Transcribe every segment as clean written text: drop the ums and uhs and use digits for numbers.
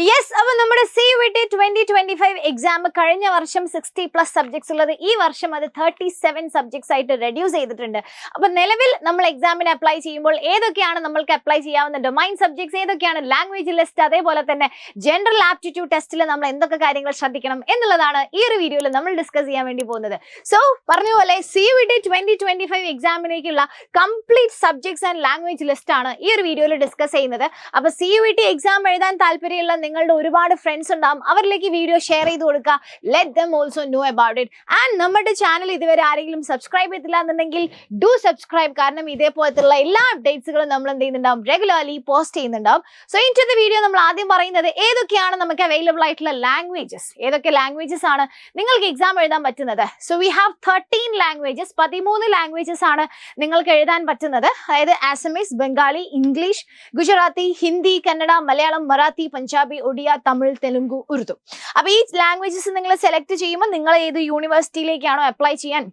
Yes, അപ്പൊ നമ്മുടെ CUET 2025 exam കഴിഞ്ഞ വർഷം 60+ സബ്ജക്ട്സ് ഉള്ളത് ഈ വർഷം അത് 37 സബ്ജക്ട്സ് ആയിട്ട് റെഡ്യൂസ് ചെയ്തിട്ടുണ്ട്. അപ്പൊ നിലവിൽ നമ്മൾ എക്സാമിന് അപ്ലൈ ചെയ്യുമ്പോൾ ഏതൊക്കെയാണ് നമ്മൾക്ക് അപ്ലൈ ചെയ്യാവുന്ന ഡൊമൈൻ സബ്ജക്ട്സ്, ഏതൊക്കെയാണ് ലാംഗ്വേജ് ലിസ്റ്റ്, അതേപോലെ തന്നെ ജനറൽ ആപ്റ്റിറ്റ്യൂഡ് ടെസ്റ്റിൽ നമ്മൾ എന്തൊക്കെ കാര്യങ്ങൾ ശ്രദ്ധിക്കണം എന്നുള്ളതാണ് ഈ ഒരു വീഡിയോയിൽ നമ്മൾ ഡിസ്കസ് ചെയ്യാൻ വേണ്ടി പോകുന്നത്. സോ പറഞ്ഞ പോലെ CUET 2025 എക്സാമിനേക്കുള്ള complete subjects and language list ആണ് ഈ ഒരു വീഡിയോയിൽ ഡിസ്കസ് ചെയ്യുന്നത്. അപ്പൊ CUET എക്സാം എഴുതാൻ താല്പര്യമുള്ള നിങ്ങളുടെ ഒരുപാട് ഫ്രണ്ട്സ് ഉണ്ടാവും, അവരിലേക്ക് വീഡിയോ ഷെയർ ചെയ്ത് കൊടുക്കുക. Let them also know about it. And നമ്മുടെ ചാനൽ ഇതുവരെ ആരെങ്കിലും സബ്സ്ക്രൈബ് ചെയ്തില്ല എന്നുണ്ടെങ്കിൽ ഡു സബ്സ്ക്രൈബ്. കാരണം ഇതേപോലത്തുള്ള എല്ലാ അപ്ഡേറ്റ്സുകളും നമ്മൾ എന്ത് ചെയ്യുന്നുണ്ടാവും, റെഗുലർലി പോസ്റ്റ് ചെയ്യുന്നുണ്ടാവും. So into the video നമ്മൾ ആദ്യം പറയുന്നത് ഏതൊക്കെയാണ് നമുക്ക് അവൈലബിൾ ആയിട്ടുള്ള ലാംഗ്വേജസ്, ഏതൊക്കെ ലാംഗ്വേജസ് ആണ് നിങ്ങൾക്ക് എക്സാം എഴുതാൻ പറ്റുന്നത്. So we have 13 languages, 13 languages ആണ് നിങ്ങൾക്ക് എഴുതാൻ പറ്റുന്നത്. അതായത് ആസമീസ്, ബംഗാളി, ഇംഗ്ലീഷ്, ഗുജറാത്തി, ഹിന്ദി, കന്നഡ, മലയാളം, മറാത്തി, പഞ്ചാബി, ഒഡിയ, തമിഴ്, തെലുങ്ക്, ഉറുദു. അപ്പൊ ഈ ലാംഗ്വേജസ് നിങ്ങൾ സെലക്ട് ചെയ്യുമ്പോൾ നിങ്ങൾ ഏത് യൂണിവേഴ്സിറ്റിയിലേക്കാണോ അപ്ലൈ ചെയ്യാൻ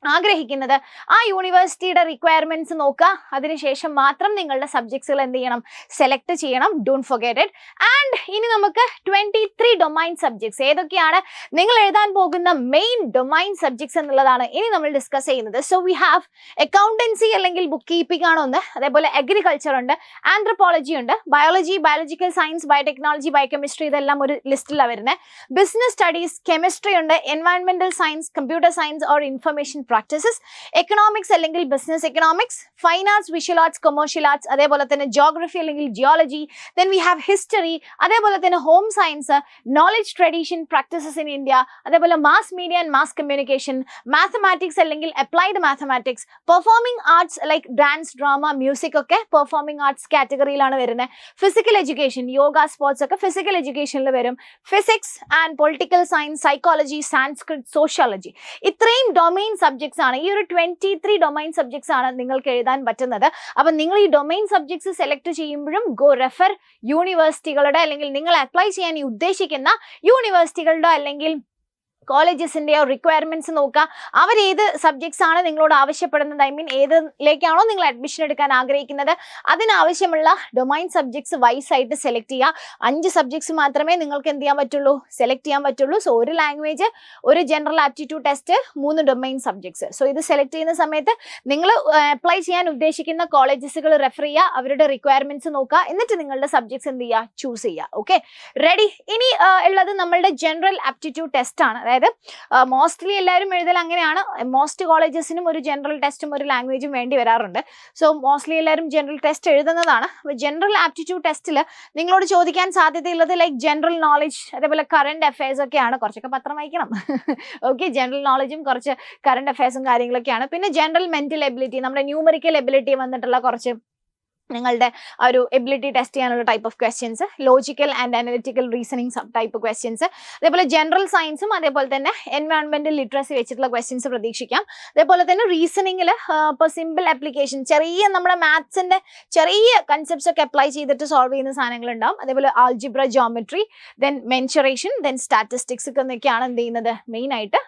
ആഗ്രഹിക്കുന്നത് ആ യൂണിവേഴ്സിറ്റിയുടെ റിക്വയർമെന്റ്സ് നോക്കുക. അതിനുശേഷം മാത്രം നിങ്ങളുടെ സബ്ജക്ട്സുകൾ എന്ത് ചെയ്യണം, സെലക്ട് ചെയ്യണം. Don't forget it. ആൻഡ് ഇനി നമുക്ക് 23 ഡൊമൈൻ സബ്ജക്ട്സ് ഏതൊക്കെയാണ് നിങ്ങൾ എഴുതാൻ പോകുന്ന മെയിൻ ഡൊമൈൻ സബ്ജക്ട്സ് എന്നുള്ളതാണ് ഇനി നമ്മൾ ഡിസ്കസ് ചെയ്യുന്നത്. സോ വി ഹാവ് അക്കൗണ്ടൻസി അല്ലെങ്കിൽ ബുക്ക് കീപ്പിംഗ് ആണ് ഒന്ന്, അതേപോലെ അഗ്രികൾച്ചർ ഉണ്ട്, ആന്ത്രപ്പോളജി ഉണ്ട്, biology, biological science, biotechnology, biochemistry, ഇതെല്ലാം ഒരു ലിസ്റ്റിലാണ് വരുന്നത്. ബിസിനസ് സ്റ്റഡീസ്, കെമിസ്ട്രി ഉണ്ട്, എൻവയൺമെന്റൽ science, computer science or information practices, economics അല്ലെങ്കിൽ business economics, fine arts, visual arts, commercial arts, അതേപോലെ തന്നെ ജോഗ്രഫി അല്ലെങ്കിൽ geology, then we have history, അതേപോലെ തന്നെ home science, knowledge tradition, practices in India, അതേപോലെ mass media and mass communication, mathematics അല്ലെങ്കിൽ applied mathematics, performing arts like dance, drama, music ഒക്കെ performing arts കാറ്റഗറിയിലാണ് വരുന്നത്. Physical education, yoga, sports ഒക്കെ physical എഡ്യൂക്കേഷനിൽ വരും. Physics and political science, psychology, Sanskrit, sociology, ഇത്രയും domain subjects ആണ്. ഈ ഒരു 23 ഡൊമൈൻ സബ്ജക്ട്സ് ആണ് നിങ്ങൾക്ക് എഴുതാൻ പറ്റുന്നത്. അപ്പൊ നിങ്ങൾ ഈ ഡൊമൈൻ സബ്ജക്ട്സ് സെലക്ട് ചെയ്യുമ്പോഴും ഗോ റെഫർ യൂണിവേഴ്സിറ്റികളുടെ അല്ലെങ്കിൽ നിങ്ങൾ അപ്ലൈ ചെയ്യാൻ ഉദ്ദേശിക്കുന്ന യൂണിവേഴ്സിറ്റികളുടെ അല്ലെങ്കിൽ കോളേജസിന്റെയോ റിക്വയർമെന്റ്സ് നോക്കുക. അവർ ഏത് സബ്ജക്ട്സ് ആണ് നിങ്ങളോട് ആവശ്യപ്പെടുന്നത്, ഐ മീൻ ഏതിലേക്കാണോ നിങ്ങൾ അഡ്മിഷൻ എടുക്കാൻ ആഗ്രഹിക്കുന്നത് അതിനാവശ്യമുള്ള ഡൊമൈൻ സബ്ജക്ട്സ് വൈസ് ആയിട്ട് സെലക്ട് ചെയ്യുക. 5 സബ്ജക്ട്സ് മാത്രമേ നിങ്ങൾക്ക് എന്ത് ചെയ്യാൻ പറ്റുള്ളൂ, സെലക്ട് ചെയ്യാൻ പറ്റുള്ളൂ. സോ ഒരു ലാംഗ്വേജ്, ഒരു general aptitude test, 3 domain subjects. So ഇത് സെലക്ട് ചെയ്യുന്ന സമയത്ത് നിങ്ങൾ അപ്ലൈ ചെയ്യാൻ ഉദ്ദേശിക്കുന്ന കോളേജസുകൾ റെഫർ ചെയ്യുക, അവരുടെ റിക്വയർമെന്റ്സ് നോക്കുക, എന്നിട്ട് നിങ്ങളുടെ സബ്ജക്ട്സ് എന്ത് ചെയ്യുക, ചൂസ് ചെയ്യുക. Okay, ready. ഇനി ഉള്ളത് നമ്മളുടെ ജനറൽ ആപ്റ്റിറ്റ്യൂഡ് ടെസ്റ്റ് ആണ്. അതായത് മോസ്റ്റ്ലി എല്ലാവരും എഴുതൽ അങ്ങനെയാണ്. മോസ്റ്റ് കോളേജസിനും ഒരു ജനറൽ ടെസ്റ്റും ഒരു ലാംഗ്വേജും വേണ്ടി വരാറുണ്ട്. സോ മോസ്റ്റ്ലി എല്ലാവരും ജനറൽ ടെസ്റ്റ് എഴുതുന്നതാണ്. ജനറൽ ആപ്റ്റിറ്റ്യൂഡ് ടെസ്റ്റിൽ നിങ്ങളോട് ചോദിക്കാൻ സാധ്യതയുള്ളത് ലൈക്ക് ജനറൽ നോളജ്, അതേപോലെ കറണ്ട് അഫയേഴ്സ് ഒക്കെയാണ്. കുറച്ചൊക്കെ പത്രം വായിക്കണം. ഓക്കെ, ജനറൽ നോളജും കുറച്ച് കറണ്ട് അഫയേഴ്സും കാര്യങ്ങളൊക്കെയാണ്. പിന്നെ ജനറൽ മെന്റൽ എബിലിറ്റി, നമ്മുടെ ന്യൂമറിക്കൽ എബിലിറ്റി വന്നിട്ടുള്ള കുറച്ച് നിങ്ങളുടെ ആ ഒരു എബിലിറ്റി ടെസ്റ്റ് ചെയ്യാനുള്ള type of questions, logical and analytical reasoning type questions, അതേപോലെ ജനറൽ സയൻസും അതേപോലെ തന്നെ എൻവയോൺമെന്റൽ ലിറ്ററസി വെച്ചിട്ടുള്ള ക്വസ്റ്റ്യൻസ് പ്രതീക്ഷിക്കാം. അതേപോലെ തന്നെ റീസണിങ്ങിൽ ഇപ്പോൾ സിമ്പിൾ ആപ്ലിക്കേഷൻ, ചെറിയ നമ്മുടെ മാത്സിന്റെ ചെറിയ കൺസെപ്റ്റ്സ് ഒക്കെ അപ്ലൈ ചെയ്തിട്ട് സോൾവ് ചെയ്യുന്ന സാധനങ്ങൾ ഉണ്ടാവും. അതേപോലെ algebra, geometry, then mensuration, then statistics എന്നൊക്കെയാണ് എന്ത് ചെയ്യുന്നത്, മെയിൻ ആയിട്ട്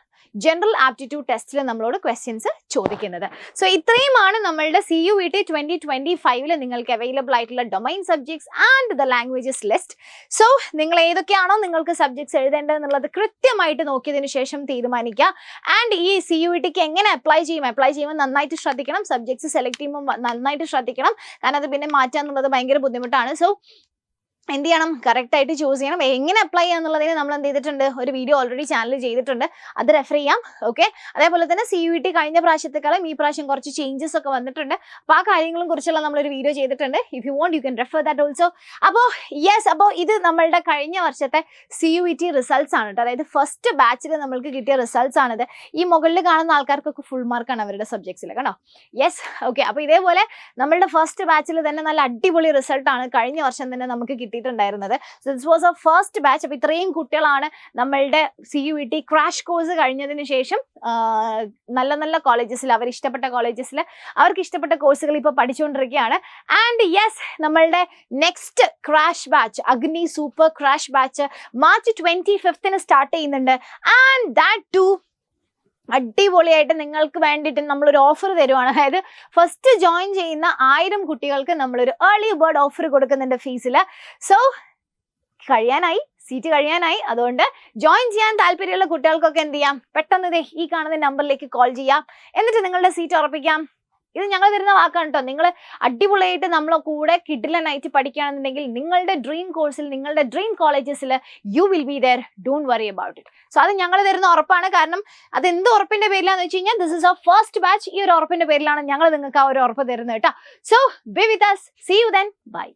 ജനറൽ ആപ്റ്റിറ്റ്യൂഡ് ടെസ്റ്റിൽ നമ്മളോട് ക്വസ്റ്റ്യൻസ് ചോദിക്കുന്നത്. സോ ഇത്രയുമാണ് നമ്മളുടെ CUET 2025 നിങ്ങൾക്ക് അവൈലബിൾ ആയിട്ടുള്ള domain subjects and the languages list. So നിങ്ങൾ ഏതൊക്കെയാണോ നിങ്ങൾക്ക് സബ്ജക്ട്സ് എഴുതേണ്ടതെന്നുള്ളത് കൃത്യമായിട്ട് നോക്കിയതിനു ശേഷം തീരുമാനിക്കുക. ആൻഡ് ഈ CUETക്ക് എങ്ങനെ അപ്ലൈ ചെയ്യുമ്പോൾ നന്നായിട്ട് ശ്രദ്ധിക്കണം. സബ്ജക്ട്സ് സെലക്ട് ചെയ്യുമ്പോൾ നന്നായിട്ട് ശ്രദ്ധിക്കണം. കാരണം അത് പിന്നെ മാറ്റുക എന്നുള്ളത് ഭയങ്കര ബുദ്ധിമുട്ടാണ്. സോ എന്ത് ചെയ്യണം, കറക്റ്റ് ആയിട്ട് ചൂസ് ചെയ്യണം. എങ്ങനെ അപ്ലൈ ചെയ്യാന്നുള്ളതിന് നമ്മൾ എന്ത് ചെയ്തിട്ടുണ്ട്, ഒരു വീഡിയോ ഓൾറെഡി ചാനൽ ചെയ്തിട്ടുണ്ട്, അത് റെഫർ ചെയ്യാം. ഓക്കെ, അതേപോലെ തന്നെ CUET കഴിഞ്ഞ പ്രാവശ്യത്തെക്കാളും ഈ പ്രാവശ്യം കുറച്ച് ചേഞ്ചസ് ഒക്കെ വന്നിട്ടുണ്ട്. അപ്പോൾ ആ കാര്യങ്ങളും കുറിച്ചുള്ള നമ്മളൊരു വീഡിയോ ചെയ്തിട്ടുണ്ട്. If you want you can refer that also. അപ്പോൾ അപ്പോൾ ഇത് നമ്മളുടെ കഴിഞ്ഞ വർഷത്തെ CUET റിസൾട്ട്സ് ആണ് കേട്ടോ. അതായത് ഫസ്റ്റ് ബാച്ചിൽ നമ്മൾക്ക് കിട്ടിയ റിസൾട്ട്സ് ആണിത്. ഈ മുകളിൽ കാണുന്ന ആൾക്കാർക്കൊക്കെ ഫുൾ മാർക്കാണ് അവരുടെ സബ്ജക്ട്സിൽ കണ്ടോ. Yes, okay. അപ്പോൾ ഇതേപോലെ നമ്മളുടെ ഫസ്റ്റ് ബാച്ചിൽ തന്നെ നല്ല അടിപൊളി റിസൾട്ടാണ് കഴിഞ്ഞ വർഷം തന്നെ നമുക്ക് കിട്ടിയിട്ടുണ്ടായിരുന്നത്. So this was a first batch. അപ്പോൾ ഇത്രയും കുട്ടികളാണ് നമ്മളുടെ CUET ക്രാഷ് കോഴ്സ് കഴിഞ്ഞതിന് ശേഷം നല്ല നല്ല കോളേജസിൽ, അവർ ഇഷ്ടപ്പെട്ട കോളേജസിൽ അവർക്ക് ഇഷ്ടപ്പെട്ട കോഴ്സുകൾ ഇപ്പോൾ പഠിച്ചുകൊണ്ടിരിക്കുകയാണ്. ആൻഡ് യെസ്, നമ്മളുടെ നെക്സ്റ്റ് ക്രാഷ് ബാച്ച്, അഗ്നി super crash batch March 25 start ചെയ്യുന്നുണ്ട്. ആൻഡ് ദാറ്റ് ടു അടിപൊളിയായിട്ട് നിങ്ങൾക്ക് വേണ്ടിയിട്ട് നമ്മളൊരു ഓഫർ തരുവാണ്. അതായത് ഫസ്റ്റ് ജോയിൻ ചെയ്യുന്ന 1000 കുട്ടികൾക്ക് നമ്മളൊരു ഏർലി ബേർഡ് ഓഫർ കൊടുക്കുന്നുണ്ട് ഫീസിൽ. സോ കഴിയാനായി, സീറ്റ് കഴിയാനായി. അതുകൊണ്ട് ജോയിൻ ചെയ്യാൻ താല്പര്യമുള്ള കുട്ടികൾക്കൊക്കെ എന്ത് ചെയ്യാം, പെട്ടെന്ന് ഈ കാണുന്ന നമ്പറിലേക്ക് കോൾ ചെയ്യാം, എന്നിട്ട് നിങ്ങളുടെ സീറ്റ് ഉറപ്പിക്കാം. ഇത് ഞങ്ങൾ തരുന്ന വാക്കാണ് കേട്ടോ. നിങ്ങൾ അടിപൊളിയായിട്ട് നമ്മളെ കൂടെ കിഡിലനായിട്ട് പഠിക്കുകയാണെന്നുണ്ടെങ്കിൽ നിങ്ങളുടെ ഡ്രീം കോഴ്സിൽ, നിങ്ങളുടെ ഡ്രീം കോളേജസിൽ you will be there. Don't worry about it. So അത് ഞങ്ങൾ തരുന്ന ഉറപ്പാണ്. കാരണം അത് എന്ത് ഉറപ്പിന്റെ പേരിലാന്ന് വെച്ച് കഴിഞ്ഞാൽ this is our first batch. ഈ ഒരു ഉറപ്പിന്റെ പേരിലാണ് ഞങ്ങൾ നിങ്ങൾക്ക് ആ ഒരു ഉറപ്പ് തരുന്നത് കേട്ടോ. So B with us. See you then. Bye.